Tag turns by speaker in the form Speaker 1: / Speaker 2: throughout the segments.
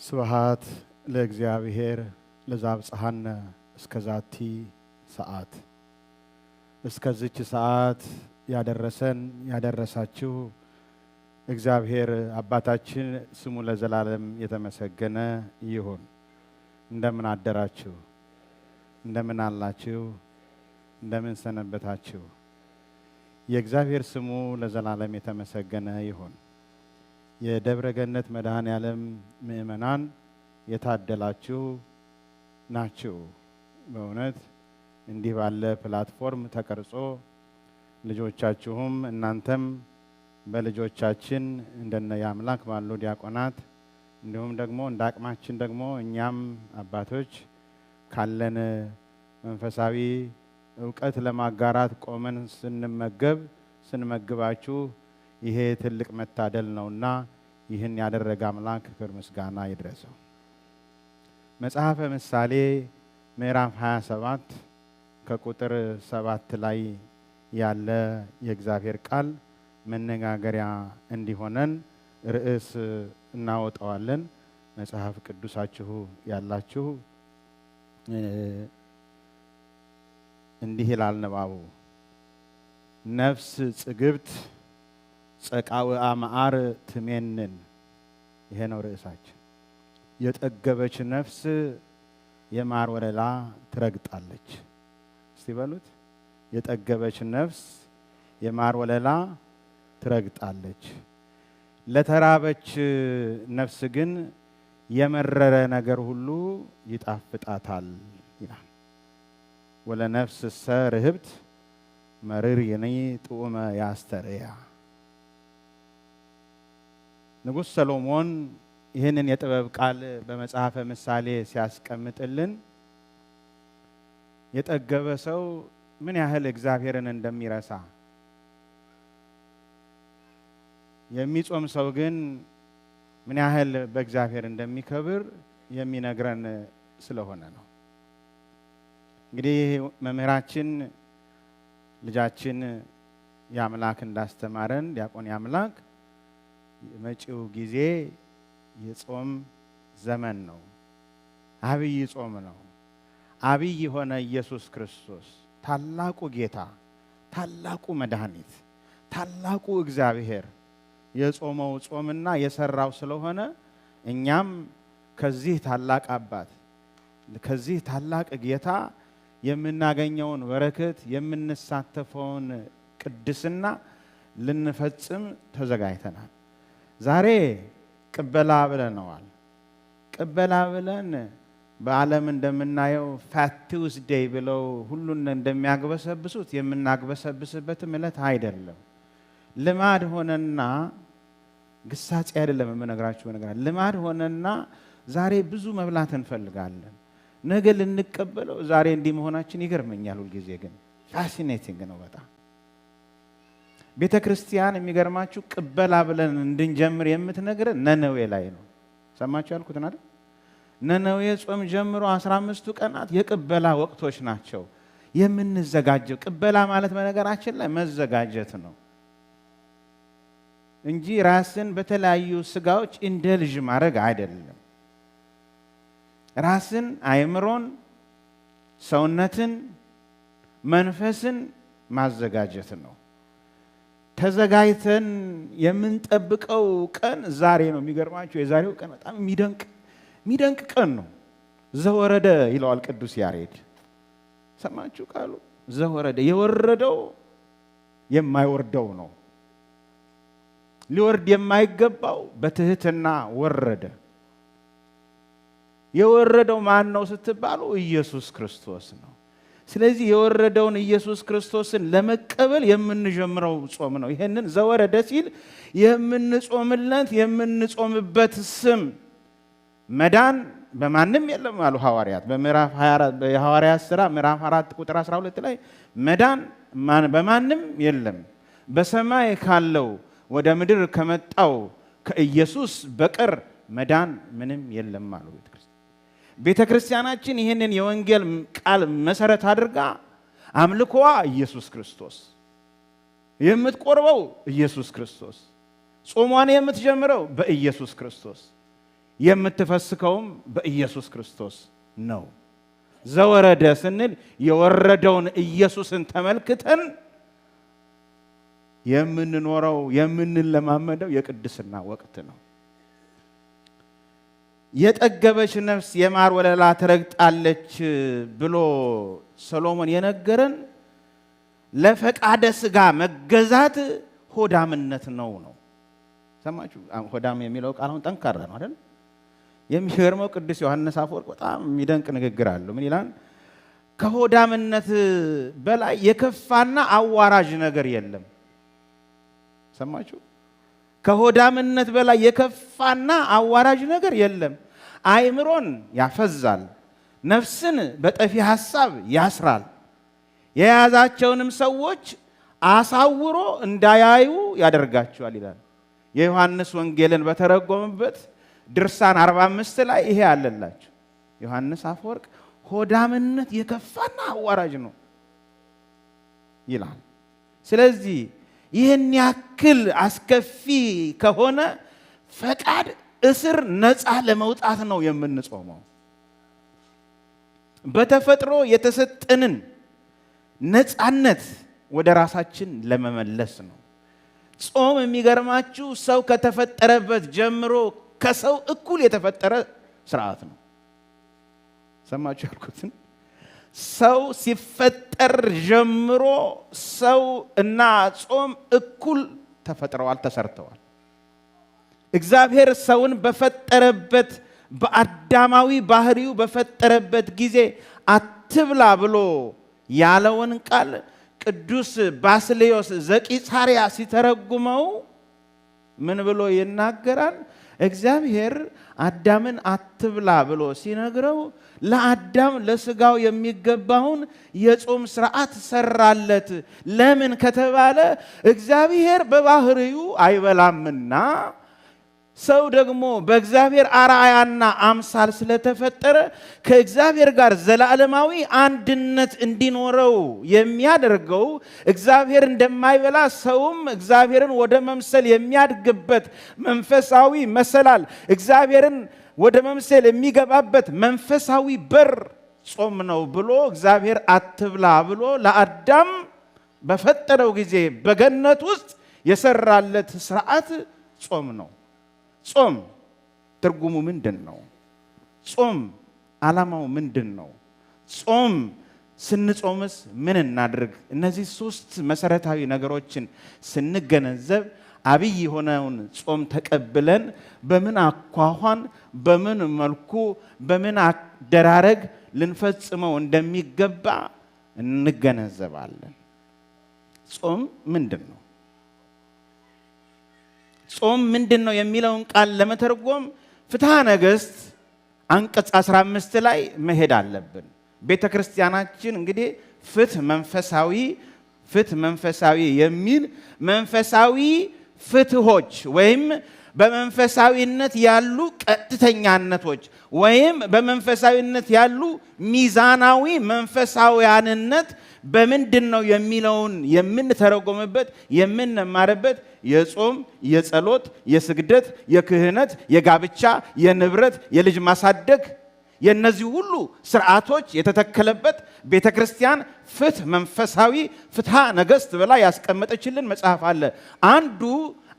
Speaker 1: ስብሐት ለእግዚአብሔር ለዛብጽሐነ እስከዛቲ ሰዓት። እስከዚች ሰዓት ያደረሰን ያደረሳችሁ እግዚአብሔር አባታችን ስሙ ለዘላለም የተመሰገነ ይሁን። እንደምን አደራችሁ? እንደምን አላችሁ? እንደምን ሰነበታችሁ? የእግዚአብሔር ስሙ ለዘላለም የተመሰገነ ይሁን። የደብረ ገነት መድኃኔ ዓለም ምእመናን የታደላችሁ ናችሁ። በእውነት እንዲህ ባለ ፕላትፎርም ተቀርጾ ልጆቻችሁም እናንተም በልጆቻችን እንደነ ያምላክ ባሉ ዲያቆናት እንዲሁም ደግሞ እንደ አቅማችን ደግሞ እኛም አባቶች ካለን መንፈሳዊ ዕውቀት ለማጋራት ቆመን ስንመግባችሁ ይሄ ትልቅ መታደል ነውና ይህን ያደረገ አምላክ ክብር ምስጋና ይድረሰው። መጽሐፈ ምሳሌ ምዕራፍ 27 ከቁጥር 7 ላይ ያለ የእግዚአብሔር ቃል መነጋገሪያ እንዲሆነን ርዕስ እናወጣዋለን። መጽሐፍ ቅዱሳችሁ ያላችሁ እንዲህ ይላል ንባቡ። ነፍስ ጽግብት ጸቃውአ መዓር ትሜንን። ይሄ ነው ርዕሳችን። የጠገበች ነፍስ የማር ወለላ ትረግጣለች። እስቲ በሉት። የጠገበች ነፍስ የማር ወለላ ትረግጣለች። ለተራበች ነፍስ ግን የመረረ ነገር ሁሉ ይጣፍጣታል ይላል። ወለነፍስሰ ርህብት መርር የኔ ጥዑመ ያስተርያ። ንጉሥ ሰሎሞን ይህንን የጥበብ ቃል በመጽሐፈ ምሳሌ ሲያስቀምጥልን የጠገበ ሰው ምን ያህል እግዚአብሔርን እንደሚረሳ፣ የሚጾም ሰው ግን ምን ያህል በእግዚአብሔር እንደሚከብር የሚነግረን ስለሆነ ነው። እንግዲህ መምህራችን ልጃችን ያምላክ እንዳስተማረን ዲያቆን ያምላክ የመጪው ጊዜ የጾም ዘመን ነው። አብይ ጾም ነው። አብይ የሆነ ኢየሱስ ክርስቶስ ታላቁ ጌታ፣ ታላቁ መድኃኒት፣ ታላቁ እግዚአብሔር የጾመው ጾምና የሰራው ስለሆነ እኛም ከዚህ ታላቅ አባት ከዚህ ታላቅ ጌታ የምናገኘውን በረከት የምንሳተፈውን ቅድስና ልንፈጽም ተዘጋጅተናል። ዛሬ ቅበላ ብለነዋል። ቅበላ ብለን በዓለም እንደምናየው ፋት ቲውስዴይ ብለው ሁሉን እንደሚያግበሰብሱት የምናግበሰብስበትም ዕለት አይደለም። ልማድ ሆነና ግሳጼ አይደለም የምነግራችሁ ነገር። ልማድ ሆነና ዛሬ ብዙ መብላት እንፈልጋለን። ነገ ልንቀበለው ዛሬ እንዲህ መሆናችን ይገርመኛል። ሁልጊዜ ግን ፋሲኔቲንግ ነው በጣም። ቤተ ክርስቲያን የሚገርማችሁ ቅበላ ብለን እንድንጀምር የምትነግረን ነነዌ ላይ ነው። ሰማችሁ ያልኩትን አይደል? ነነዌ ጾም ጀምሮ 15ቱ ቀናት የቅበላ ወቅቶች ናቸው። የምንዘጋጀው ቅበላ ማለት በነገራችን ላይ መዘጋጀት ነው እንጂ ራስን በተለያዩ ስጋዎች ኢንደልጅ ማድረግ አይደለም። ራስን፣ አእምሮን፣ ሰውነትን፣ መንፈስን ማዘጋጀት ነው። ተዘጋጅተን የምንጠብቀው ቀን ዛሬ ነው። የሚገርማችሁ የዛሬው ቀን በጣም የሚደንቅ ቀን ነው። ዘወረደ ይለዋል ቅዱስ ያሬድ። ሰማችሁ ቃሉ? ዘወረደ። የወረደው የማይወርደው ነው። ሊወርድ የማይገባው በትህትና ወረደ። የወረደው ማን ነው ስትባሉ ኢየሱስ ክርስቶስ ነው። ስለዚህ የወረደውን ኢየሱስ ክርስቶስን ለመቀበል የምንጀምረው ጾም ነው። ይሄንን ዘወረደ ሲል የምንጾምለት የምንጾምበት ስም መዳን በማንም የለም አሉ ሐዋርያት። በምዕራፍ 24 የሐዋርያት ሥራ ምዕራፍ 4 ቁጥር 12 ላይ መዳን በማንም የለም በሰማይ ካለው ወደ ምድር ከመጣው ከኢየሱስ በቀር መዳን ምንም የለም አሉ። ቤተክርስቲያናችን ይህንን የወንጌል ቃል መሰረት አድርጋ አምልኮዋ ኢየሱስ ክርስቶስ፣ የምትቆርበው ኢየሱስ ክርስቶስ፣ ጾሟን የምትጀምረው በኢየሱስ ክርስቶስ፣ የምትፈስከውም በኢየሱስ ክርስቶስ ነው። ዘወረደ ስንል የወረደውን ኢየሱስን ተመልክተን የምንኖረው የምንለማመደው የቅድስና ወቅት ነው። የጠገበች ነፍስ የማር ወለላ ትረግጣለች ብሎ ሰሎሞን የነገረን ለፈቃደ ሥጋ መገዛት ሆዳምነት ነው። ሰማችሁ? ሆዳም የሚለው ቃል አሁን ጠንካራ ነው አይደል? የሚገርመው ቅዱስ ዮሐንስ አፈወርቅ በጣም የሚደንቅ ንግግር አለው። ምን ይላል? ከሆዳምነት በላይ የከፋና አዋራጅ ነገር የለም። ሰማችሁ? ከሆዳምነት በላይ የከፋና አዋራጅ ነገር የለም። አእምሮን ያፈዛል፣ ነፍስን በጠፊ ሐሳብ ያስራል፣ የያዛቸውንም ሰዎች አሳውሮ እንዳያዩ ያደርጋቸዋል ይላል። የዮሐንስ ወንጌልን በተረጎመበት ድርሳን 45 ላይ ይሄ አለላችሁ። ዮሐንስ አፈወርቅ ሆዳምነት የከፋና አዋራጅ ነው ይላል። ስለዚህ ይህን ያክል አስከፊ ከሆነ ፈቃድ እስር ነፃ ለመውጣት ነው የምንጾመው። በተፈጥሮ የተሰጠንን ነፃነት ወደ ራሳችን ለመመለስ ነው። ጾም የሚገርማችሁ ሰው ከተፈጠረበት ጀምሮ ከሰው እኩል የተፈጠረ ስርዓት ነው። ሰማችሁ ያልኩትን? ሰው ሲፈጠር ጀምሮ ሰው እና ጾም እኩል ተፈጥረዋል፣ ተሰርተዋል። እግዚአብሔር ሰውን በፈጠረበት በአዳማዊ ባህሪው በፈጠረበት ጊዜ አትብላ ብሎ ያለውን ቃል ቅዱስ ባስልዮስ ዘቂሳርያ ሲተረጉመው ምን ብሎ ይናገራል? እግዚአብሔር አዳምን አትብላ ብሎ ሲነግረው ለአዳም ለስጋው የሚገባውን የጾም ስርዓት ሰራለት። ለምን ከተባለ እግዚአብሔር በባህሪው አይበላምና ሰው ደግሞ በእግዚአብሔር አርአያና አምሳል ስለተፈጠረ ከእግዚአብሔር ጋር ዘላለማዊ አንድነት እንዲኖረው የሚያደርገው እግዚአብሔር እንደማይበላ ሰውም እግዚአብሔርን ወደ መምሰል የሚያድግበት መንፈሳዊ መሰላል እግዚአብሔርን ወደ መምሰል የሚገባበት መንፈሳዊ በር ጾም ነው ብሎ እግዚአብሔር አትብላ ብሎ ለአዳም በፈጠረው ጊዜ በገነት ውስጥ የሰራለት ስርዓት ጾም ነው። ጾም ትርጉሙ ምንድን ነው? ጾም ዓላማው ምንድን ነው? ጾም ስንጾምስ ምን እናድርግ? እነዚህ ሶስት መሰረታዊ ነገሮችን ስንገነዘብ አብይ የሆነውን ጾም ተቀብለን በምን አኳኋን፣ በምን መልኩ፣ በምን አደራረግ ልንፈጽመው እንደሚገባ እንገነዘባለን። ጾም ምንድን ነው? ጾም ምንድን ነው የሚለውን ቃል ለመተርጎም ፍትሐ ነገሥት አንቀጽ 15 ላይ መሄድ አለብን። ቤተ ክርስቲያናችን እንግዲህ ፍትህ መንፈሳዊ የሚል መንፈሳዊ ፍትሆች ወይም በመንፈሳዊነት ያሉ ቀጥተኛነቶች ወይም በመንፈሳዊነት ያሉ ሚዛናዊ መንፈሳዊያንነት በምንድን ነው የሚለውን የምንተረጎምበት የምንማርበት የጾም፣ የጸሎት፣ የስግደት፣ የክህነት፣ የጋብቻ፣ የንብረት፣ የልጅ ማሳደግ የነዚህ ሁሉ ስርዓቶች የተተከለበት ቤተ ክርስቲያን ፍትህ መንፈሳዊ ፍትሐ ነገሥት ብላ ያስቀመጠችልን መጽሐፍ አለ። አንዱ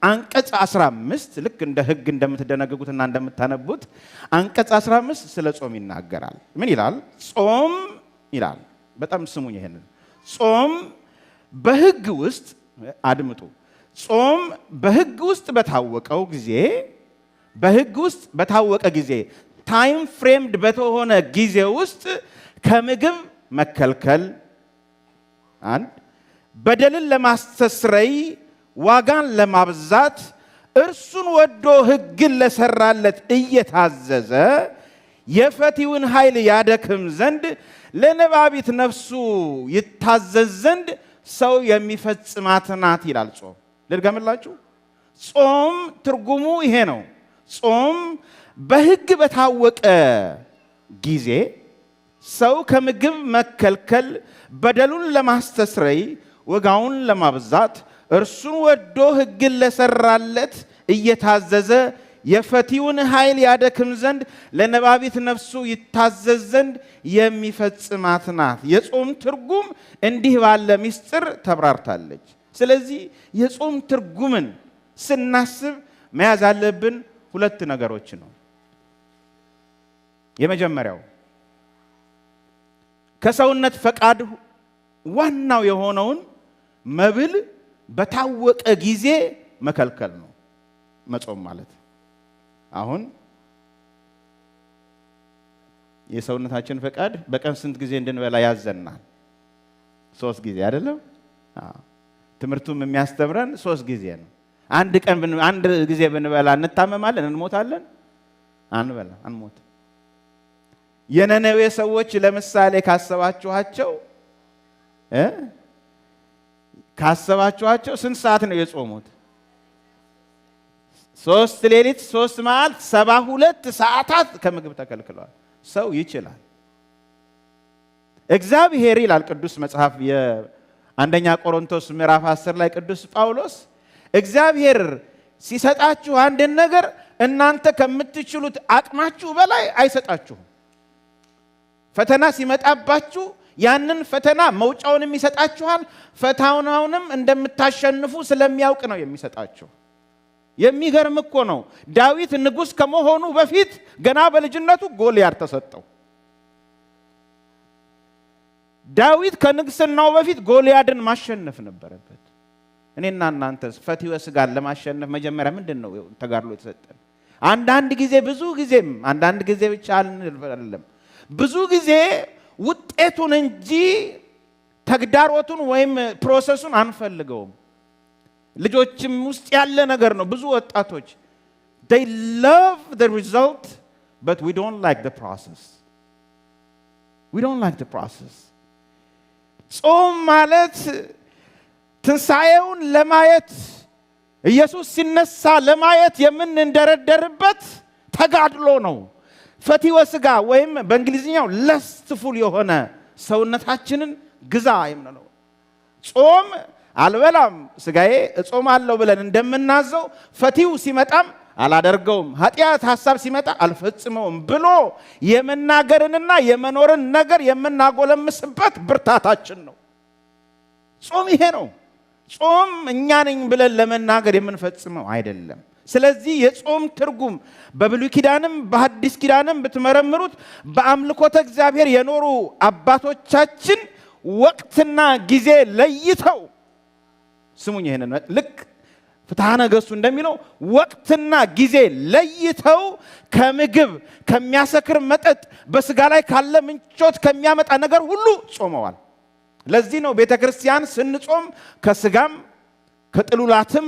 Speaker 1: አንቀጽ 15 ልክ እንደ ሕግ እንደምትደነግጉትና እንደምታነቡት አንቀጽ 15 ስለ ጾም ይናገራል። ምን ይላል? ጾም ይላል። በጣም ስሙኝ ይሄንን። ጾም በሕግ ውስጥ አድምጡ። ጾም በሕግ ውስጥ በታወቀ ጊዜ ታይም ፍሬምድ በተሆነ ጊዜ ውስጥ ከምግብ መከልከል፣ አንድ በደልን ለማስተስረይ ዋጋን ለማብዛት እርሱን ወዶ ሕግን ለሰራለት እየታዘዘ የፈቲውን ኃይል ያደክም ዘንድ ለነባቢት ነፍሱ ይታዘዝ ዘንድ ሰው የሚፈጽማት ናት ይላል ጾም። ልድገምላችሁ። ጾም ትርጉሙ ይሄ ነው። ጾም በሕግ በታወቀ ጊዜ ሰው ከምግብ መከልከል በደሉን ለማስተስረይ ወጋውን ለማብዛት እርሱን ወዶ ሕግን ለሰራለት እየታዘዘ የፈቲውን ኃይል ያደክም ዘንድ ለነባቢት ነፍሱ ይታዘዝ ዘንድ የሚፈጽማት ናት። የጾም ትርጉም እንዲህ ባለ ምስጢር ተብራርታለች። ስለዚህ የጾም ትርጉምን ስናስብ መያዝ ያለብን ሁለት ነገሮች ነው። የመጀመሪያው ከሰውነት ፈቃድ ዋናው የሆነውን መብል በታወቀ ጊዜ መከልከል ነው መጾም ማለት። አሁን የሰውነታችን ፈቃድ በቀን ስንት ጊዜ እንድንበላ ያዘናል? 3 ጊዜ አይደለም? ትምህርቱም የሚያስተምረን 3 ጊዜ ነው። አንድ ጊዜ ብንበላ እንታመማለን? እንሞታለን? አንሞት። የነነዌ ሰዎች ለምሳሌ ካሰባችኋቸው ስንት ሰዓት ነው የጾሙት? 3 ሌሊት 3 መዓልት 72 ሰዓታት ከምግብ ተከልክለዋል። ሰው ይችላል። እግዚአብሔር ይላል ቅዱስ መጽሐፍ የአንደኛ ቆሮንቶስ ምዕራፍ 10 ላይ ቅዱስ ጳውሎስ እግዚአብሔር ሲሰጣችሁ አንድን ነገር እናንተ ከምትችሉት አቅማችሁ በላይ አይሰጣችሁም። ፈተና ሲመጣባችሁ ያንን ፈተና መውጫውንም ይሰጣችኋል። ፈተናውንም እንደምታሸንፉ ስለሚያውቅ ነው የሚሰጣችሁ። የሚገርም እኮ ነው። ዳዊት ንጉሥ ከመሆኑ በፊት ገና በልጅነቱ ጎልያድ ተሰጠው። ዳዊት ከንግስናው በፊት ጎልያድን ማሸነፍ ነበረበት። እኔና እናንተስ ፈቲወ ሥጋን ለማሸነፍ መጀመሪያ ምንድን ነው ተጋድሎ የተሰጠን? አንዳንድ ጊዜ ብዙ ጊዜም አንዳንድ ጊዜ ብቻ አይደለም፣ ብዙ ጊዜ ውጤቱን እንጂ ተግዳሮቱን ወይም ፕሮሰሱን አንፈልገውም። ልጆችም ውስጥ ያለ ነገር ነው። ብዙ ወጣቶች they love the result but we don't like the process. ጾም ማለት ትንሣኤውን ለማየት ኢየሱስ ሲነሳ ለማየት የምንደረደርበት ተጋድሎ ነው። ፈቲወ ሥጋ ወይም በእንግሊዝኛው ለስትፉል የሆነ ሰውነታችንን ግዛ የምንለው ጾም አልበላም ሥጋዬ እጾማለሁ ብለን እንደምናዘው ፈቲው ሲመጣም አላደርገውም፣ ኃጢአት ሐሳብ ሲመጣ አልፈጽመውም ብሎ የመናገርንና የመኖርን ነገር የምናጎለምስበት ብርታታችን ነው። ጾም ይሄ ነው። ጾም እኛ ነኝ ብለን ለመናገር የምንፈጽመው አይደለም። ስለዚህ የጾም ትርጉም በብሉይ ኪዳንም በሐዲስ ኪዳንም ብትመረምሩት በአምልኮተ እግዚአብሔር የኖሩ አባቶቻችን ወቅትና ጊዜ ለይተው ስሙኝ፣ ይሄንን ልክ ፍትሐ ነገሥቱ እንደሚለው ወቅትና ጊዜ ለይተው ከምግብ ከሚያሰክር መጠጥ በሥጋ ላይ ካለ ምንቾት ከሚያመጣ ነገር ሁሉ ጾመዋል። ለዚህ ነው ቤተ ክርስቲያን ስንጾም ከሥጋም ከጥሉላትም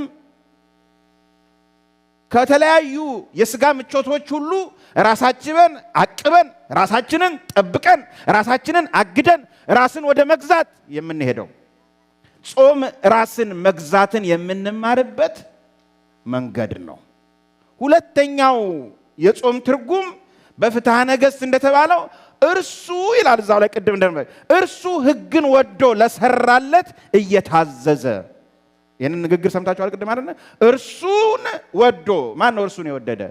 Speaker 1: ከተለያዩ የሥጋ ምቾቶች ሁሉ ራሳችንን አቅበን ራሳችንን ጠብቀን ራሳችንን አግደን ራስን ወደ መግዛት የምንሄደው። ጾም ራስን መግዛትን የምንማርበት መንገድ ነው። ሁለተኛው የጾም ትርጉም በፍትሐ ነገሥት እንደተባለው እርሱ ይላል እዛው ላይ ቅድም እርሱ ሕግን ወዶ ለሰራለት እየታዘዘ። ይህንን ንግግር ሰምታችኋል ቅድም አይደል? እርሱን ወዶ ማን ነው እርሱን የወደደ?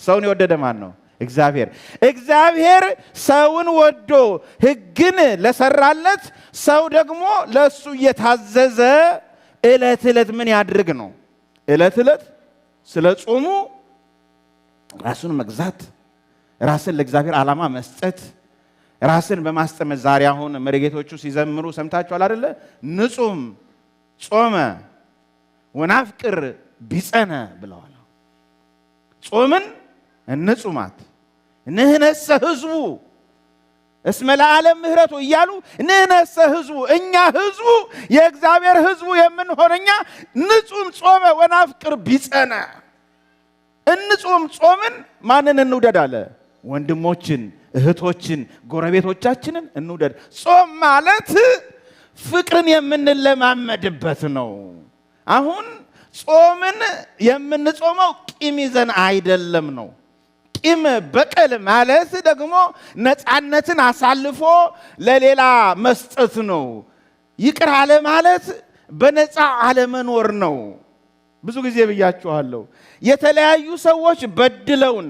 Speaker 1: ሰውን የወደደ ማን ነው? እግዚአብሔር። እግዚአብሔር ሰውን ወዶ ሕግን ለሰራለት ሰው ደግሞ ለሱ እየታዘዘ ዕለት ዕለት ምን ያድርግ ነው? ዕለት ዕለት ስለ ጾሙ ራሱን መግዛት፣ ራስን ለእግዚአብሔር ዓላማ መስጠት፣ ራስን በማስጠመት ዛሬ አሁን መሪጌቶቹ ሲዘምሩ ሰምታችኋል አይደለ? ንጹም ጾመ ወናፍቅር ቢጸነ ብለዋል። ጾምን እንጹማት ንህነሰ ህዝቡ እስመ ለዓለም ምህረቱ እያሉ ንህነሰ ህዝቡ እኛ ህዝቡ የእግዚአብሔር ህዝቡ የምንሆን እኛ ንጹም ጾመ ወናፍቅር ቢጸነ እንጹም ጾምን ማንን እንውደድ አለ? ወንድሞችን፣ እህቶችን፣ ጎረቤቶቻችንን እንውደድ። ጾም ማለት ፍቅርን የምንለማመድበት ነው። አሁን ጾምን የምንጾመው ቂም ይዘን አይደለም ነው። ቂም በቀል ማለት ደግሞ ነፃነትን አሳልፎ ለሌላ መስጠት ነው። ይቅር አለ ማለት በነፃ አለመኖር ነው። ብዙ ጊዜ ብያችኋለሁ። የተለያዩ ሰዎች በድለውን፣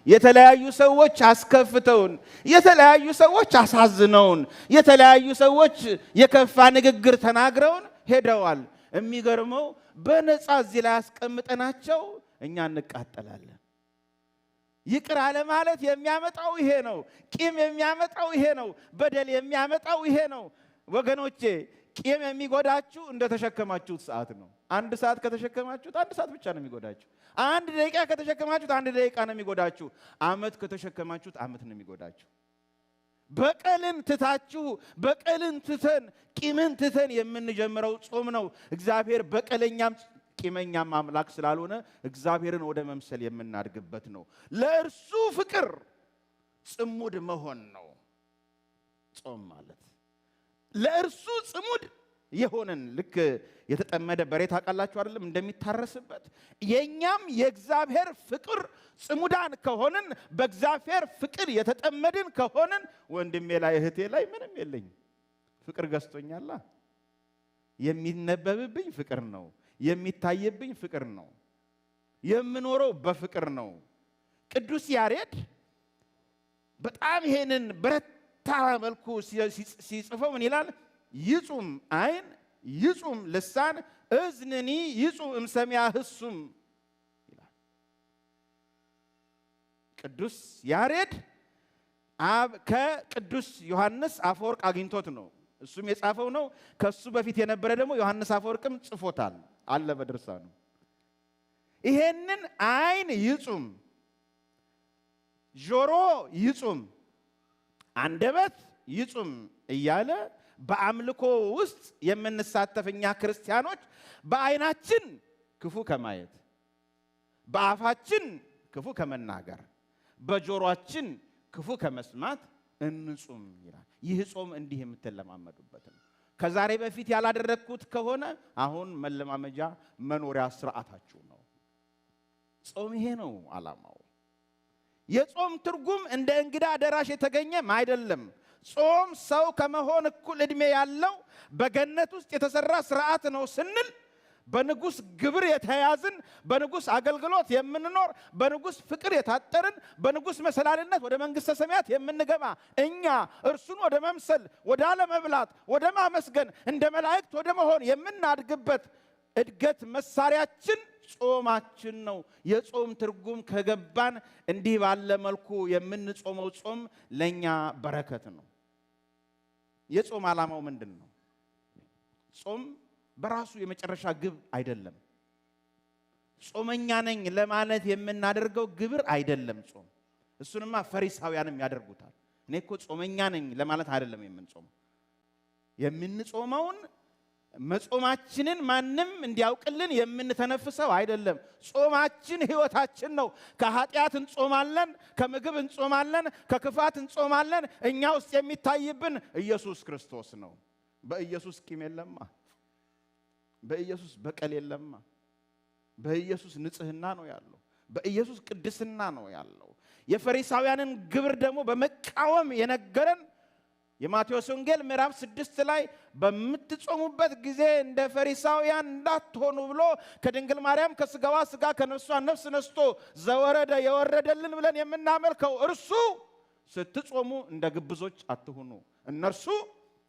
Speaker 1: የተለያዩ ሰዎች አስከፍተውን፣ የተለያዩ ሰዎች አሳዝነውን፣ የተለያዩ ሰዎች የከፋ ንግግር ተናግረውን ሄደዋል። የሚገርመው በነፃ እዚህ ላይ አስቀምጠናቸው እኛ እንቃጠላለን። ይቅር አለ ማለት የሚያመጣው ይሄ ነው። ቂም የሚያመጣው ይሄ ነው። በደል የሚያመጣው ይሄ ነው። ወገኖቼ ቂም የሚጎዳችሁ እንደተሸከማችሁት ሰዓት ነው። 1 ሰዓት ከተሸከማችሁት 1 ሰዓት ብቻ ነው የሚጎዳችሁ። 1 ደቂቃ ከተሸከማችሁት 1 ደቂቃ ነው የሚጎዳችሁ። ዓመት ከተሸከማችሁት ዓመት ነው የሚጎዳችሁ። በቀልን ትታችሁ በቀልን ትተን ቂምን ትተን የምንጀምረው ጾም ነው። እግዚአብሔር በቀለኛም ቂመኛም አምላክ ስላልሆነ እግዚአብሔርን ወደ መምሰል የምናድግበት ነው። ለእርሱ ፍቅር ጽሙድ መሆን ነው ጾም ማለት። ለእርሱ ጽሙድ የሆነን ልክ የተጠመደ በሬ ታውቃላችሁ አይደለም እንደሚታረስበት፣ የኛም የእግዚአብሔር ፍቅር ጽሙዳን ከሆንን በእግዚአብሔር ፍቅር የተጠመድን ከሆንን ወንድሜ ላይ እህቴ ላይ ምንም የለኝም። ፍቅር ገዝቶኛላ። የሚነበብብኝ ፍቅር ነው። የሚታይብኝ ፍቅር ነው። የምኖረው በፍቅር ነው። ቅዱስ ያሬድ በጣም ይሄንን በረታ መልኩ ሲጽፈው ምን ይላል? ይጹም አይን ይጹም ልሳን እዝንኒ ይጹም እምሰሚያ ህሱም ይላል። ቅዱስ ያሬድ ከቅዱስ ዮሐንስ አፈወርቅ አግኝቶት ነው። እሱም የጻፈው ነው። ከሱ በፊት የነበረ ደግሞ ዮሐንስ አፈወርቅም ጽፎታል አለ በድርሳኑ። ይሄንን አይን ይጹም፣ ጆሮ ይጹም፣ አንደበት ይጹም እያለ በአምልኮ ውስጥ የምንሳተፍኛ ክርስቲያኖች በአይናችን ክፉ ከማየት፣ በአፋችን ክፉ ከመናገር፣ በጆሮአችን ክፉ ከመስማት እንጹም ይላል። ይህ ጾም እንዲህ የምትለማመዱበት ነው። ከዛሬ በፊት ያላደረግኩት ከሆነ አሁን መለማመጃ መኖሪያ ስርዓታችሁ ነው። ጾም ይሄ ነው ዓላማው። የጾም ትርጉም እንደ እንግዳ ደራሽ የተገኘም አይደለም። ጾም ሰው ከመሆን እኩል ዕድሜ ያለው በገነት ውስጥ የተሰራ ስርዓት ነው ስንል በንጉሥ ግብር የተያዝን፣ በንጉሥ አገልግሎት የምንኖር፣ በንጉሥ ፍቅር የታጠርን፣ በንጉሥ መሰላልነት ወደ መንግሥተ ሰማያት የምንገባ እኛ እርሱን ወደ መምሰል፣ ወደ አለመብላት፣ ወደ ማመስገን፣ እንደ መላእክት ወደ መሆን የምናድግበት እድገት መሳሪያችን ጾማችን ነው። የጾም ትርጉም ከገባን እንዲህ ባለ መልኩ የምንጾመው ጾም ለኛ በረከት ነው። የጾም ዓላማው ምንድን ነው? ጾም በራሱ የመጨረሻ ግብ አይደለም። ጾመኛ ነኝ ለማለት የምናደርገው ግብር አይደለም ጾም። እሱንማ ፈሪሳውያንም ያደርጉታል። እኔ እኮ ጾመኛ ነኝ ለማለት አይደለም የምንጾመው። የምንጾመውን መጾማችንን ማንም እንዲያውቅልን የምንተነፍሰው አይደለም። ጾማችን ሕይወታችን ነው። ከኃጢአት እንጾማለን፣ ከምግብ እንጾማለን፣ ከክፋት እንጾማለን። እኛ ውስጥ የሚታይብን ኢየሱስ ክርስቶስ ነው። በኢየሱስ ቂም የለማ፣ በኢየሱስ በቀል የለማ። በኢየሱስ ንጽህና ነው ያለው። በኢየሱስ ቅድስና ነው ያለው። የፈሪሳውያንን ግብር ደግሞ በመቃወም የነገረን የማቴዎስ ወንጌል ምዕራፍ 6 ላይ በምትጾሙበት ጊዜ እንደ ፈሪሳውያን እንዳትሆኑ ብሎ ከድንግል ማርያም ከስጋዋ ስጋ ከነፍሷ ነፍስ ነስቶ ዘወረደ የወረደልን ብለን የምናመልከው እርሱ ስትጾሙ እንደ ግብዞች አትሁኑ። እነርሱ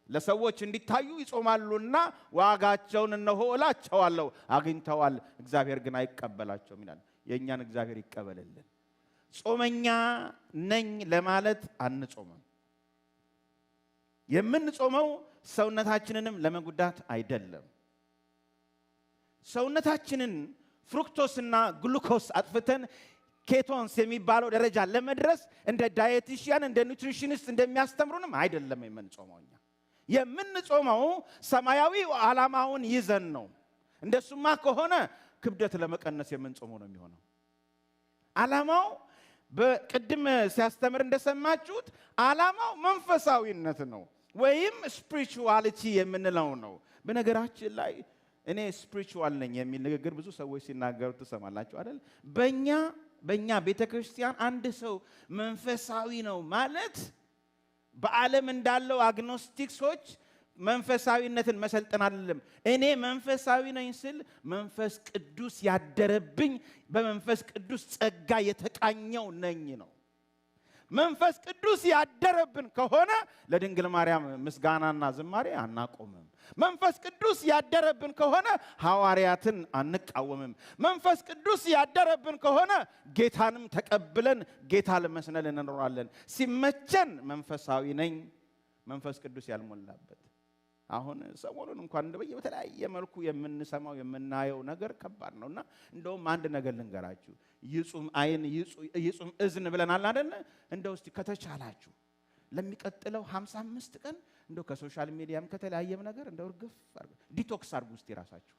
Speaker 1: ለሰዎች እንዲታዩ ይጾማሉና ዋጋቸውን እነሆ እላቸዋለሁ አግኝተዋል፣ እግዚአብሔር ግን አይቀበላቸውም ይላል። የእኛን እግዚአብሔር ይቀበልልን። ጾመኛ ነኝ ለማለት አንጾምም። የምንጾመው ሰውነታችንንም ለመጉዳት አይደለም። ሰውነታችንን ፍሩክቶስና ግሉኮስ አጥፍተን ኬቶንስ የሚባለው ደረጃ ለመድረስ እንደ ዳየቲሽያን እንደ ኒውትሪሽኒስት እንደሚያስተምሩንም አይደለም የምንጾመው። እኛ የምንጾመው ሰማያዊ ዓላማውን ይዘን ነው። እንደሱማ ከሆነ ክብደት ለመቀነስ የምንጾመው ነው የሚሆነው። ዓላማው በቅድም ሲያስተምር እንደሰማችሁት ዓላማው መንፈሳዊነት ነው ወይም ስፒሪቹዋሊቲ የምንለው ነው። በነገራችን ላይ እኔ ስፒሪቹዋል ነኝ የሚል ንግግር ብዙ ሰዎች ሲናገሩ ትሰማላችሁ አይደል? በእኛ ቤተክርስቲያን አንድ ሰው መንፈሳዊ ነው ማለት በዓለም እንዳለው አግኖስቲክሶች መንፈሳዊነትን መሰልጠን አይደለም። እኔ መንፈሳዊ ነኝ ስል መንፈስ ቅዱስ ያደረብኝ በመንፈስ ቅዱስ ጸጋ የተቃኘው ነኝ ነው። መንፈስ ቅዱስ ያደረብን ከሆነ ለድንግል ማርያም ምስጋናና ዝማሬ አናቆምም። መንፈስ ቅዱስ ያደረብን ከሆነ ሐዋርያትን አንቃወምም። መንፈስ ቅዱስ ያደረብን ከሆነ ጌታንም ተቀብለን ጌታ ለመስነል እንኖራለን። ሲመቸን መንፈሳዊ ነኝ፣ መንፈስ ቅዱስ ያልሞላበት። አሁን ሰሞኑን እንኳን በተለያየ መልኩ የምንሰማው የምናየው ነገር ከባድ ነውና እንደውም አንድ ነገር ልንገራችሁ። ይጹም አይን ይጹም እዝን ብለናል አይደል? እንደው እስቲ ከተቻላችሁ ለሚቀጥለው 55 ቀን እንደው ከሶሻል ሚዲያም ከተለያየም ነገር እንደው እርግፍ ዲቶክስ አድርጉ። እስቲ ራሳችሁ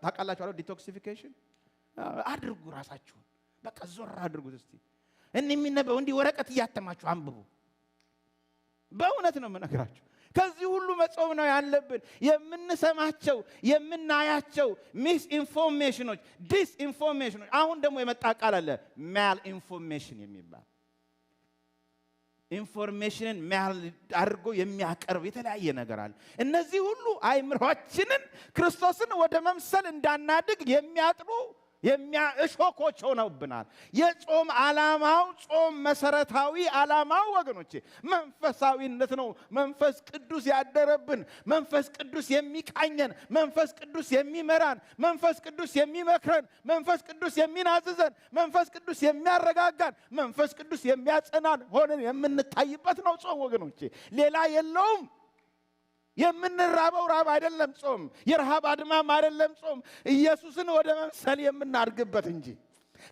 Speaker 1: ታውቃላችሁ አይደል? ዲቶክሲፊኬሽን አድርጉ። ራሳችሁን በቃ ዞር አድርጉት። እስቲ የሚነበው እንዲህ ወረቀት እያተማችሁ አንብቡ። በእውነት ነው የምነግራችሁ። ከዚህ ሁሉ መጾም ነው ያለብን። የምንሰማቸው የምናያቸው ሚስ ኢንፎርሜሽኖች፣ ዲስ ኢንፎርሜሽኖች። አሁን ደግሞ የመጣ ቃል አለ ማል ኢንፎርሜሽን የሚባል ኢንፎርሜሽንን ማል አድርጎ የሚያቀርብ የተለያየ ነገር አለ። እነዚህ ሁሉ አእምሮአችንን ክርስቶስን ወደ መምሰል እንዳናድግ የሚያጥሩ እሾኮች ሆነውብናል። የጾም ዓላማው ጾም መሰረታዊ ዓላማው ወገኖቼ መንፈሳዊነት ነው። መንፈስ ቅዱስ ያደረብን፣ መንፈስ ቅዱስ የሚቃኘን፣ መንፈስ ቅዱስ የሚመራን፣ መንፈስ ቅዱስ የሚመክረን፣ መንፈስ ቅዱስ የሚናዝዘን፣ መንፈስ ቅዱስ የሚያረጋጋን፣ መንፈስ ቅዱስ የሚያጸናን ሆነን የምንታይበት ነው ጾም ወገኖቼ። ሌላ የለውም። የምንራበው ራብ አይደለም ጾም። የረሃብ አድማም አይደለም ጾም። ኢየሱስን ወደ መምሰል የምናድግበት እንጂ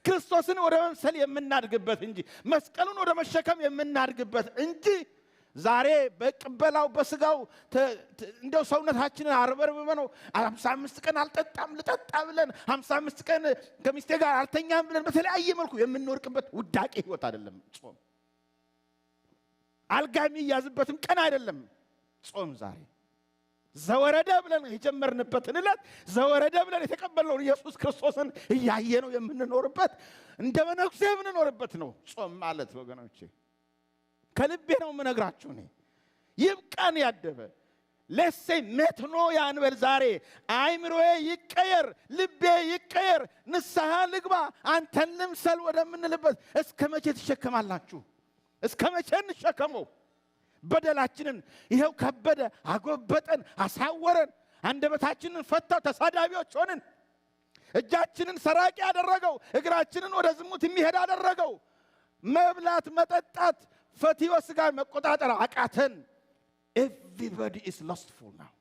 Speaker 1: ክርስቶስን ወደ መምሰል የምናድግበት እንጂ መስቀሉን ወደ መሸከም የምናድግበት እንጂ ዛሬ በቅበላው በስጋው እንደው ሰውነታችንን አርበርብበነው 55 ቀን አልጠጣም ልጠጣ ብለን 55 ቀን ከሚስቴ ጋር አልተኛም ብለን በተለያየ መልኩ የምንወርቅበት ውዳቄ ህይወት አይደለም ጾም። አልጋ የሚያዝበትም ቀን አይደለም ጾም። ዛሬ ዘወረደ ብለን የጀመርንበትን ዕለት ዘወረደ ብለን የተቀበልነው ኢየሱስ ክርስቶስን እያየነው የምንኖርበት እንደ መነኩሴ የምንኖርበት ነው ጾም ማለት ወገኖቼ። ከልቤ ነው የምነግራችሁ። እኔ ይብቃን ያደበ ለሴ ሜትኖ ያንበል። ዛሬ አይምሮዬ ይቀየር፣ ልቤ ይቀየር፣ ንስሐ ልግባ፣ አንተን ልምሰል ወደምንልበት እስከ መቼ ትሸከማላችሁ? እስከ መቼ እንሸከመው? በደላችንን ይሄው ከበደ፣ አጎበጠን፣ አሳወረን። አንደበታችንን ፈታው፣ ተሳዳቢዎች ሆንን። እጃችንን ሰራቂ ያደረገው፣ እግራችንን ወደ ዝሙት የሚሄድ አደረገው። መብላት መጠጣት፣ ፈትዮ ስጋ መቆጣጠር አቃተን። everybody is lustful now።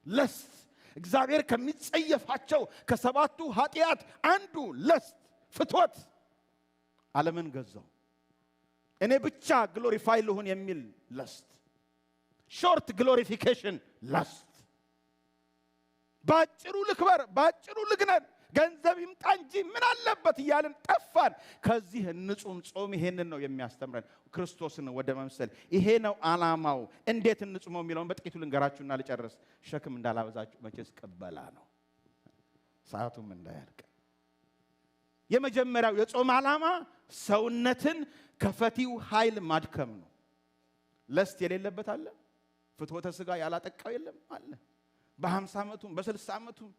Speaker 1: ለስት እግዚአብሔር ከሚጸየፋቸው ከሰባቱ ኃጢአት አንዱ ለስት፣ ፍትወት ዓለምን ገዛው። እኔ ብቻ ግሎሪፋይ ልሁን የሚል ለስት፣ ሾርት ግሎሪፊኬሽን ለስት። ባጭሩ ልክበር፣ ባጭሩ ልግነን፣ ገንዘብ ይምጣ እንጂ ምን አለበት እያልን ጠፋን። ከዚህ እንጹም። ጾም ይሄንን ነው የሚያስተምረን፣ ክርስቶስን ወደ መምሰል። ይሄ ነው ዓላማው። እንዴት እንጹመው የሚለውን በጥቂቱ ልንገራችሁና ልጨርስ። ሸክም እንዳላበዛችሁ መቼስ ቀበላ ነው፣ ሰዓቱም እንዳያልቅ። የመጀመሪያው የጾም ዓላማ ሰውነትን ከፈቲው ኃይል ማድከም ነው። ለስት የሌለበት አለ? ፍትወተ ስጋ ያላጠቃው የለም አለ? በ50 ዓመቱም በ60 ዓመቱም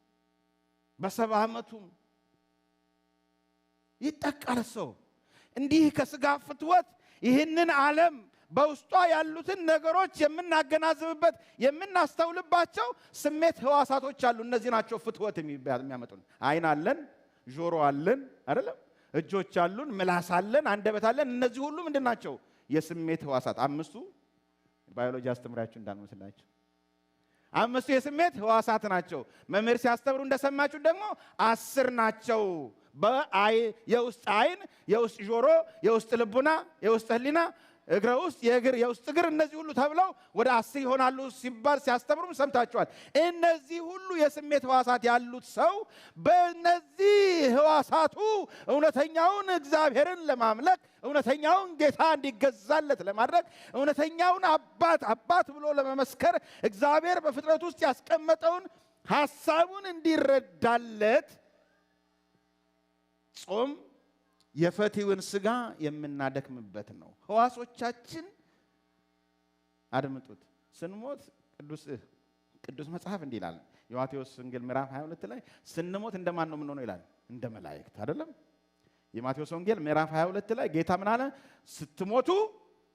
Speaker 1: በ70 ዓመቱም ይጠቃል ሰው። እንዲህ ከስጋ ፍትወት ይህንን ዓለም በውስጧ ያሉትን ነገሮች የምናገናዝብበት የምናስተውልባቸው ስሜት ህዋሳቶች አሉ። እነዚህ ናቸው ፍትወት የሚያመጡን። አይን አለን፣ ጆሮ አለን አይደለም? እጆች አሉን፣ ምላስ አለን፣ አንደበት አለን። እነዚህ ሁሉ ምንድን ናቸው? የስሜት ህዋሳት። አምስቱ ባዮሎጂ አስተምራችሁ እንዳንመስላችሁ 5 የስሜት ህዋሳት ናቸው። መምህር ሲያስተምሩ እንደሰማችሁ ደግሞ 10 ናቸው። የውስጥ አይን፣ የውስጥ ጆሮ፣ የውስጥ ልቡና፣ የውስጥ ህሊና፣ እግረ ውስጥ የእግር የውስጥ እግር እነዚህ ሁሉ ተብለው ወደ 10 ይሆናሉ ሲባል ሲያስተምሩም ሰምታችኋል። እነዚህ ሁሉ የስሜት ሕዋሳት ያሉት ሰው በእነዚህ ሕዋሳቱ እውነተኛውን እግዚአብሔርን ለማምለክ እውነተኛውን ጌታ እንዲገዛለት ለማድረግ እውነተኛውን አባት ብሎ ለመመስከር እግዚአብሔር በፍጥረት ውስጥ ያስቀመጠውን ሐሳቡን እንዲረዳለት ጾም የፈቲውን ሥጋ የምናደክምበት ነው። ሕዋሶቻችን አድምጡት። ስንሞት ቅዱስ መጽሐፍ እንዲህ ይላል የማቴዎስ ወንጌል ምዕራፍ 22 ላይ ስንሞት እንደማን ነው የምንሆነው ይላል? እንደ መላእክት አይደለም? የማቴዎስ ወንጌል ምዕራፍ 22 ላይ ጌታ ምን አለ? ስትሞቱ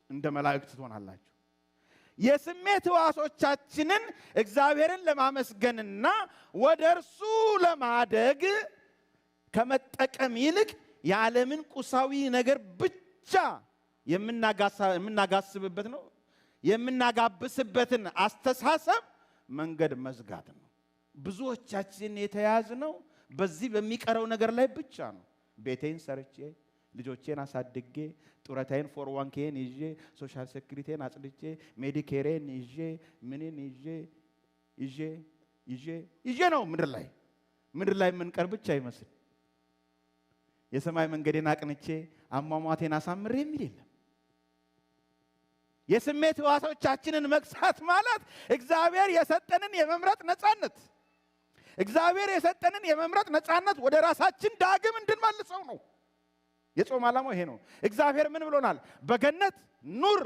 Speaker 1: እንደ መላእክት ትሆናላችሁ። የስሜት ሕዋሶቻችንን እግዚአብሔርን ለማመስገንና ወደ እርሱ ለማደግ ከመጠቀም ይልቅ የዓለምን ቁሳዊ ነገር ብቻ የምናጋስብበት ነው የምናጋብስበትን አስተሳሰብ መንገድ መዝጋት ነው። ብዙዎቻችን የተያዝነው በዚህ በሚቀረው ነገር ላይ ብቻ ነው። ቤቴን ሰርቼ ልጆቼን አሳድጌ ጡረታዬን 401ኬን ይዤ ሶሻል ሴኩሪቲን አጽድቼ ሜዲኬሬን ይዤ ምንን ይዤ ነው ምድር ላይ የምንቀር ብቻ ይመስል የሰማይ መንገዴን አቅንቼ አሟሟቴን አሳምሬ የሚል የለም። የስሜት ሕዋሶቻችንን መግዛት ማለት እግዚአብሔር የሰጠንን የመምረጥ ነፃነት ወደ ራሳችን ዳግም እንድንመልሰው ነው። የጾም ዓላማው ይሄ ነው። እግዚአብሔር ምን ብሎናል? በገነት ኑር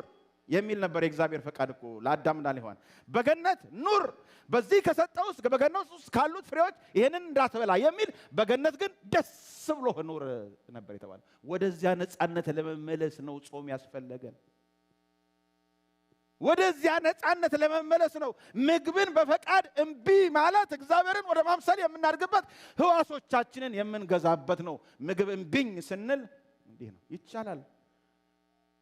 Speaker 1: የሚል ነበር የእግዚአብሔር ፈቃድ እኮ ለአዳምና ለሔዋን። በገነት ኑር፣ በዚህ ከሰጠው ውስጥ በገነት ውስጥ ካሉት ፍሬዎች ይሄንን እንዳትበላ የሚል፣ በገነት ግን ደስ ብሎ ኑር ነበር የተባለው። ወደዚያ ነፃነት ለመመለስ ነው ጾም ያስፈለገን። ወደዚያ ነፃነት ለመመለስ ነው ምግብን በፈቃድ እምቢ ማለት እግዚአብሔርን ወደ ማምሰል የምናድግበት ሕዋሶቻችንን የምንገዛበት ነው። ምግብ እምቢኝ ስንል እንዲህ ነው። ይቻላል።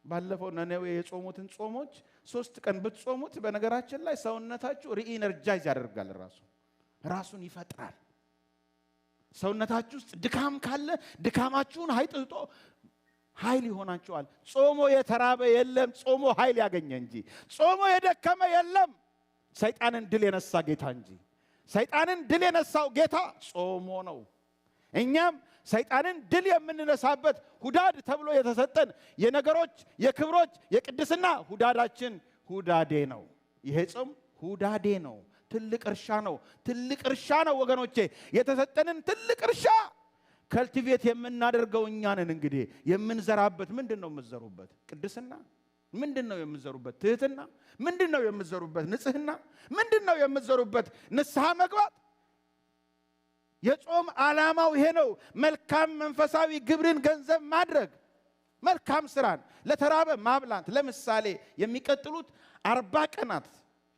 Speaker 1: ባለፈው ነነዌ የጾሙትን ጾሞች 3 ቀን ብትጾሙት በነገራችን ላይ ሰውነታችሁ ሪኢነርጃይዝ ያደርጋል፣ ራሱን ይፈጥራል። ሰውነታችሁ ውስጥ ድካም ካለ ድካማችሁን አይጥጦ ኃይል ይሆናችኋል። ጾሞ የተራበ የለም፣ ጾሞ ኃይል ያገኘ እንጂ። ጾሞ የደከመ የለም፣ ሰይጣንን ድል የነሳ ጌታ እንጂ። ሰይጣንን ድል የነሳው ጌታ ጾሞ ነው። እኛም ሰይጣንን ድል የምንነሳበት ሁዳድ ተብሎ የተሰጠን የነገሮች የክብሮች የቅድስና ሁዳዳችን ሁዳዴ ነው። ይሄ ጾም ሁዳዴ ነው። ትልቅ እርሻ ነው ወገኖቼ። የተሰጠንን ትልቅ እርሻ ከልቲቬት የምናደርገው እኛ ነን። እንግዲህ የምንዘራበት ምንድን ነው? የምትዘሩበት ቅድስና ምንድን ነው? የምትዘሩበት ትህትና ምንድን ነው? የምትዘሩበት ንጽህና ምንድን ነው? የምትዘሩበት ንስሐ መግባት። የጾም ዓላማው ይሄ ነው። መልካም መንፈሳዊ ግብርን ገንዘብ ማድረግ፣ መልካም ስራን ለተራበ ማብላት። ለምሳሌ የሚቀጥሉት 40 ቀናት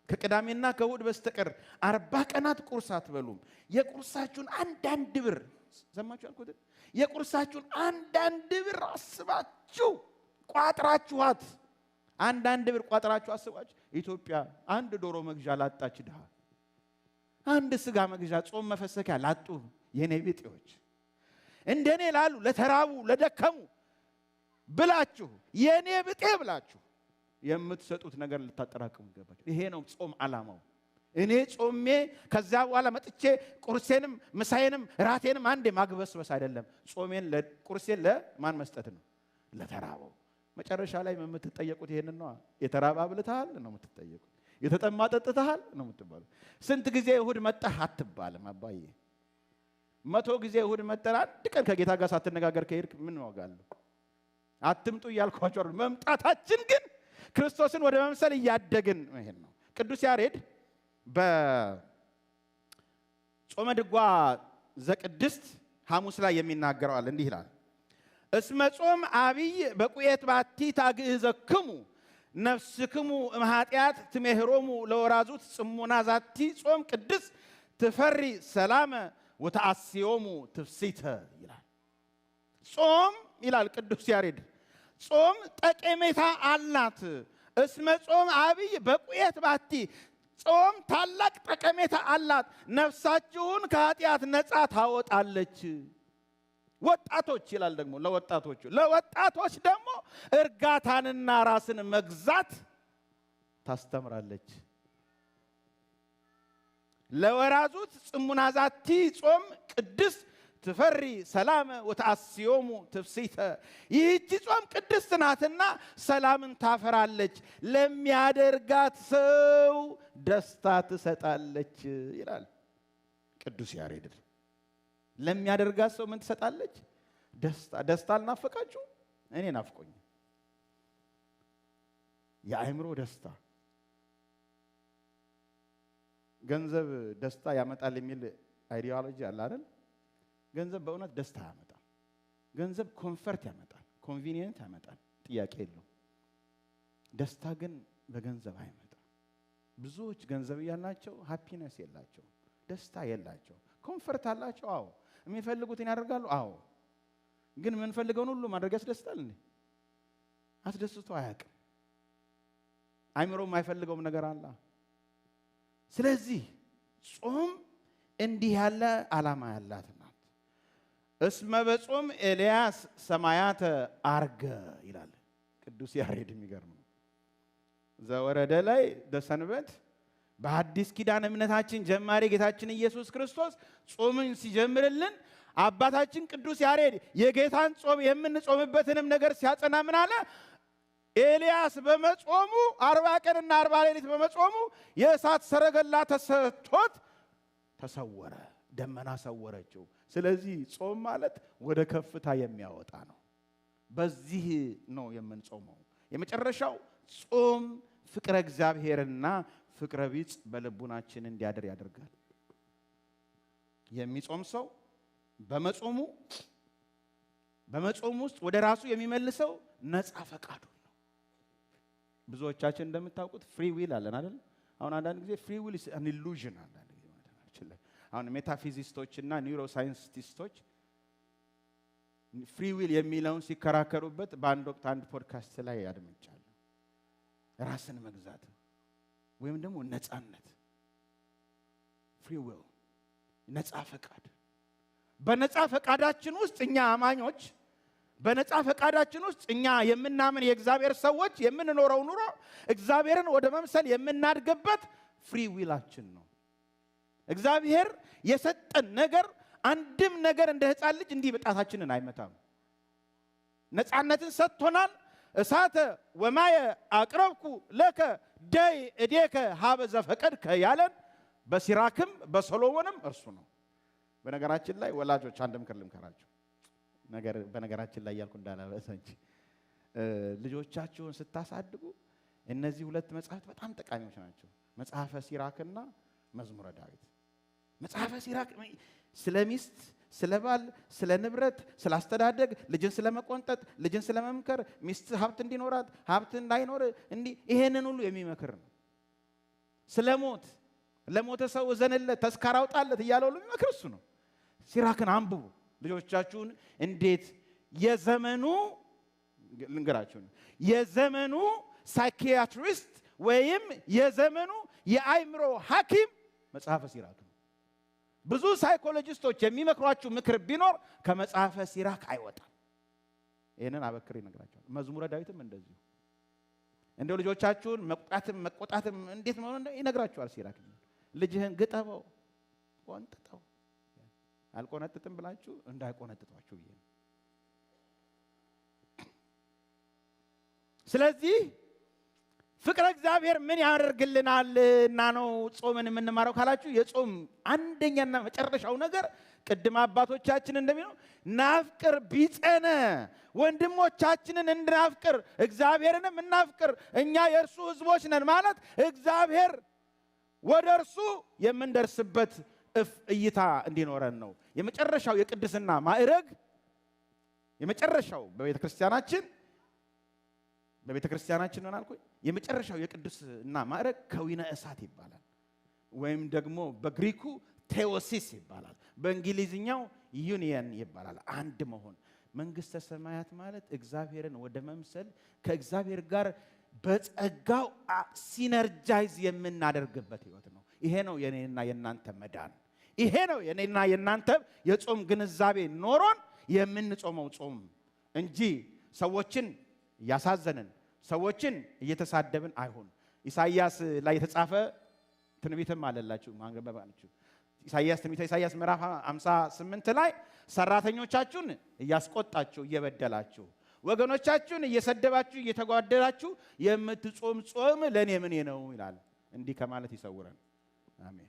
Speaker 1: ከቅዳሜና ከእሑድ በስተቀር 40 ቀናት ቁርስ አትበሉም። የቁርሳችሁን አንዳንድ ብር ሰማችሁ ያልኩት፣ የቁርሳችሁን አንዳንድ ብር አስባችሁ ቋጥራችኋት፣ አንዳንድ ብር ቋጥራችሁ አስባችሁ። ኢትዮጵያ አንድ ዶሮ መግዣ ላጣች ድሃ፣ አንድ ስጋ መግዣ ጾም መፈሰኪያ ላጡ የኔ ቢጤዎች፣ እንደኔ ላሉ ለተራቡ ለደከሙ ብላችሁ የኔ ቢጤ ብላችሁ የምትሰጡት ነገር ልታጠራቅሙ ይገባችሁ። ይሄ ነው ጾም ዓላማው። እኔ ጾሜ ከዛ በኋላ መጥቼ ቁርሴንም ምሳዬንም ራቴንም አንዴ ማግበስበስ አይደለም። ጾሜን ቁርሴን ለማን መስጠት ነው? ለተራበው። መጨረሻ ላይ የምትጠየቁት ይሄንን ነው። የተራበ አብልተሃል ነው የምትጠየቁት። የተጠማ ጠጥተሃል ነው የምትባሉ። ስንት ጊዜ እሑድ መጣህ አትባልም። አባዬ 100 ጊዜ እሑድ መጣህ አንድ ቀን ከጌታ ጋር ሳትነጋገር ከሄድክ ምን ዋጋለሁ? አትምጡ እያልኳቸው አይደል። መምጣታችን ግን ክርስቶስን ወደ መምሰል እያደግን መሄድ ነው። ቅዱስ ያሬድ በጾመ ድጓ ዘቅድስት ሐሙስ ላይ የሚናገረዋል። እንዲህ ይላል። እስመ ጾም አብይ በቁየት ባቲ ታግእዘክሙ ነፍስክሙ እምኃጢአት ትሜህሮሙ ለወራዙት ጽሙና ዛቲ ጾም ቅድስ ትፈሪ ሰላመ ወተአስዮሙ ትፍሲተ ይላል። ጾም ይላል ቅዱስ ያሬድ፣ ጾም ጠቀሜታ አላት። እስመ ጾም አብይ በቁየት ባቲ፣ ጾም ታላቅ ጠቀሜታ አላት። ነፍሳችሁን ከኃጢአት ነፃ ታወጣለች። ወጣቶች ይላል ደግሞ ለወጣቶች ደግሞ እርጋታንና ራስን መግዛት ታስተምራለች። ለወራዙት ጽሙናዛቲ ጾም ቅድስ ትፈሪ ሰላም ወተአስዮሙ ትፍሲተ። ይህች ጾም ቅድስት ናትና ሰላምን ታፈራለች፣ ለሚያደርጋት ሰው ደስታ ትሰጣለች ይላል ቅዱስ ያሬድ። ለሚያደርጋት ሰው ምን ትሰጣለች? ደስታ። ደስታ አልናፈቃችሁ? እኔ ናፍቆኝ። የአእምሮ ደስታ። ገንዘብ ደስታ ያመጣል የሚል አይዲዮሎጂ አለ አይደል? ገንዘብ በእውነት ደስታ ያመጣል። ገንዘብ ኮንፈርት ያመጣል፣ ኮንቪኒየንት ያመጣል፣ ጥያቄ የለው። ደስታ ግን በገንዘብ አይመጣም። ብዙዎች ገንዘብ ያላቸው ሃፒነስ የላቸው፣ ደስታ የላቸው። ኮንፈርት አላቸው፣ አዎ። የሚፈልጉትን ያደርጋሉ፣ አዎ። ግን የምንፈልገውን ሁሉ ማድረግ ያስደስታል እንዴ? አስደስቶ አያውቅም። አይምሮ የማይፈልገውም ነገር አለ። ስለዚህ ጾም እንዲህ ያለ ዓላማ ያላት ናት። እስመ በጾም ኤልያስ ሰማያተ አርገ ይላል ቅዱስ ያሬድ። የሚገርም ነው። ዘወረደ ላይ በሰንበት በአዲስ ኪዳን እምነታችን ጀማሪ ጌታችን ኢየሱስ ክርስቶስ ጾምን ሲጀምርልን አባታችን ቅዱስ ያሬድ የጌታን ጾም የምንጾምበትንም ነገር ሲያጸና ምን አለ? ኤልያስ በመጾሙ 40 ቀንና 40 ሌሊት በመጾሙ የእሳት ሰረገላ ተሰጥቶት ተሰወረ፣ ደመና ሰወረችው። ስለዚህ ጾም ማለት ወደ ከፍታ የሚያወጣ ነው። በዚህ ነው የምንጾመው። የመጨረሻው ጾም ፍቅረ እግዚአብሔርና ፍቅረ ቢጽ በልቡናችን እንዲያድር ያደርጋል። የሚጾም ሰው በመጾሙ ውስጥ ወደ ራሱ የሚመልሰው ነፃ ፈቃዱ ነው። ብዙዎቻችን እንደምታውቁት ፍሪ ዊል አለን አይደል? አሁን አንዳንድ ጊዜ ፍሪ ዊል is an illusion አንዳንድ ጊዜ ማለት ነው። አሁን ሜታፊዚስቶች እና ኒውሮሳይንቲስቶች ፍሪ ዊል የሚለውን ሲከራከሩበት በአንድ ወቅት አንድ ፖድካስት ላይ አድምጫለሁ። ራስን መግዛት ወይም ደግሞ ነፃነት፣ ፍሪ ዊል፣ ነፃ ፈቃድ። በነፃ ፈቃዳችን ውስጥ እኛ አማኞች፣ በነፃ ፈቃዳችን ውስጥ እኛ የምናምን የእግዚአብሔር ሰዎች የምንኖረው ኑሮ እግዚአብሔርን ወደ መምሰል የምናድግበት ፍሪ ዊላችን ነው። እግዚአብሔር የሰጠን ነገር አንድም ነገር እንደ ሕፃን ልጅ እንዲህ በጣታችንን አይመታም። ነፃነትን ሰጥቶናል። እሳተ ወማየ አቅረብኩ ለከ ደይ እዴከ ሀበ ዘፈቀድከ ያለን በሲራክም በሰሎሞንም እርሱ ነው። በነገራችን ላይ ወላጆች አንድ ምክር ልምከራችሁ። በነገራችን ላይ ያልኩ እንዳላበሰ እንጂ ልጆቻችሁን ስታሳድጉ እነዚህ ሁለት መጽሐፍት በጣም ጠቃሚዎች ናቸው። መጽሐፈ ሲራክና መዝሙረ ዳዊት። መጽሐፈ ሲራክ ስለ ሚስት፣ ስለ ባል፣ ስለ ንብረት፣ ስለ አስተዳደግ፣ ልጅን ስለ መቆንጠጥ፣ ልጅን ስለ መምከር፣ ሚስት ሀብት እንዲኖራት፣ ሀብት እንዳይኖር እንዲህ ይሄንን ሁሉ የሚመክር ነው። ስለ ሞት፣ ለሞተ ሰው እዘንለት፣ ተስካር አውጣለት እያለ ሁሉ የሚመክር እሱ ነው። ሲራክን አንብቡ። ልጆቻችሁን እንዴት የዘመኑ ልንገራችሁ ነው የዘመኑ ሳይኪያትሪስት ወይም የዘመኑ የአይምሮ ሐኪም መጽሐፈ ሲራክ ነው። ብዙ ሳይኮሎጂስቶች የሚመክሯችሁ ምክር ቢኖር ከመጽሐፈ ሲራክ አይወጣም። ይህንን አበክሬ እነግራችኋለሁ። መዝሙረ ዳዊትም እንደዚሁ። እንደው ልጆቻችሁን መቆጣትም እንዴት መሆን ይነግራችኋል ሲራክ። ልጅህን ግጠበው፣ ቆንጥጠው። አልቆነጥጥም ብላችሁ እንዳይቆነጥጧችሁ ብዬ ነው። ስለዚህ ፍቅረ እግዚአብሔር ምን ያደርግልናል እና ነው ጾምን የምንማረው ካላችሁ፣ የጾም አንደኛና መጨረሻው ነገር ቅድም አባቶቻችን እንደሚሉ ናፍቅር ቢጸነ፣ ወንድሞቻችንን እንድናፍቅር እግዚአብሔርንም እናፍቅር። እኛ የእርሱ ሕዝቦች ነን ማለት እግዚአብሔር ወደ እርሱ የምንደርስበት እይታ እንዲኖረን ነው። የመጨረሻው የቅድስና ማዕረግ የመጨረሻው በቤተ ክርስቲያናችን ምን አልኩኝ? የመጨረሻው የቅድስና ማዕረግ ከዊነ እሳት ይባላል፣ ወይም ደግሞ በግሪኩ ቴዎሲስ ይባላል፣ በእንግሊዝኛው ዩኒየን ይባላል። አንድ መሆን። መንግስተ ሰማያት ማለት እግዚአብሔርን ወደ መምሰል ከእግዚአብሔር ጋር በጸጋው ሲነርጃይዝ የምናደርግበት ህይወት ነው። ይሄ ነው የኔና የናንተ መዳን። ይሄ ነው የኔና የናንተ የጾም ግንዛቤ ኖሮን የምንጾመው ጾም እንጂ ሰዎችን እያሳዘንን ሰዎችን እየተሳደብን አይሁን። ኢሳይያስ ላይ የተጻፈ ትንቢትም አለላችሁ ማንገበባችሁ። ትንቢተ ኢሳይያስ ምዕራፍ 58 ላይ ሰራተኞቻችሁን እያስቆጣችሁ እየበደላችሁ ወገኖቻችሁን እየሰደባችሁ እየተጓደላችሁ የምትጾም ጾም ለኔ ምን ነው ይላል። እንዲህ ከማለት ይሰውረን። አሜን።